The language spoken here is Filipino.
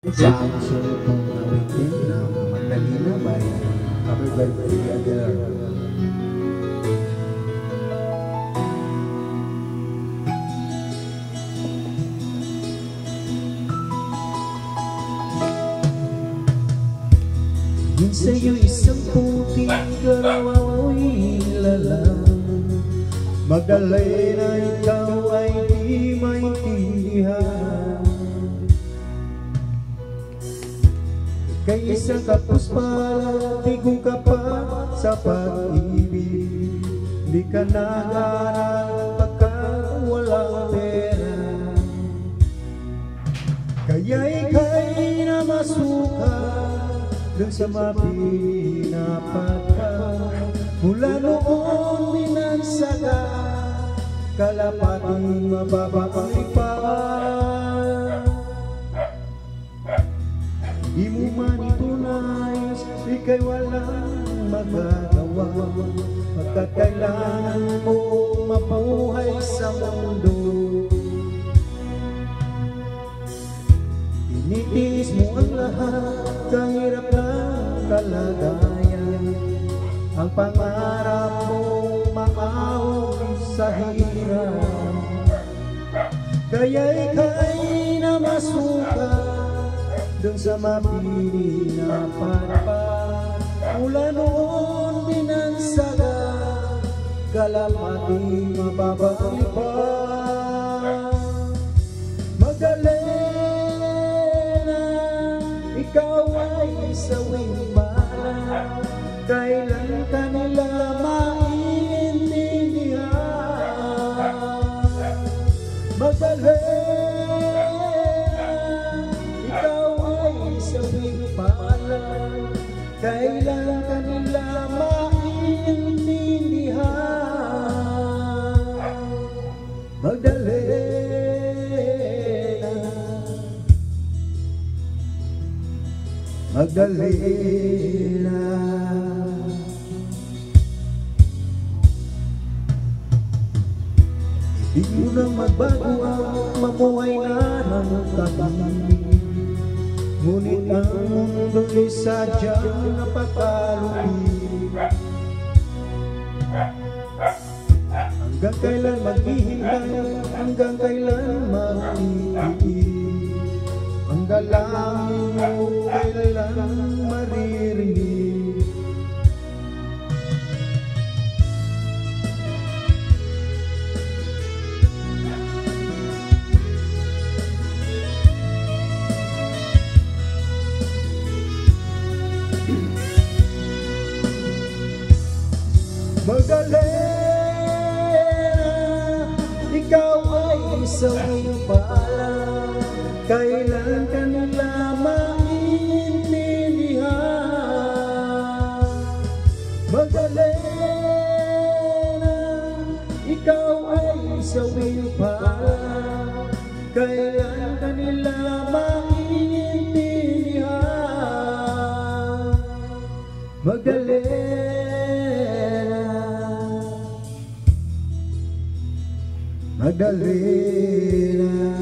Sa ang sulpong nawitin na Magdalena by Happy Birthday Adele. Sa'yo isang puting karawawang lalang Magdalena, ikaw ay di maintindihan Kay isang kapos pala, tigong ka pa sa pag-ibig Di ka nag-aaral pagkat walang pera Kaya ika'y namasuka dun sa mapinapat ka Mula noon minansaga Kalapating mababalik pa Di mo man ito nais Ika'y walang magagawa Pagkat kailangan mo mabuhay sa mundo Tinitiis mo ang lahat kahirap ng kalagayan Ang pangarap mo maahon sa hirap Kaya ika'y namasuka dun sa mapinapan pa Mula noon binansaga Kalamating mababalik pa Magdalena, ikaw ay sawing malang Kailan ka nila maintindihan Magdalena, ikaw ay sawing malang Kailan ka nila maintindihan Magdalena Magdalena Di mo nang magbago ang mamuhay na ng tabi Ngunit ang mundo'y sadyang napakalupi Hanggang kailan maghihintay, hanggang kailan magtitiis Ang dalangin mo kailan maririnig Magdalena, ikaw ay isang pala Kailan ka nila maintindihan Magdalena, ikaw ay isang pala Kailan ka nila maintindihan Magdalena Magdalena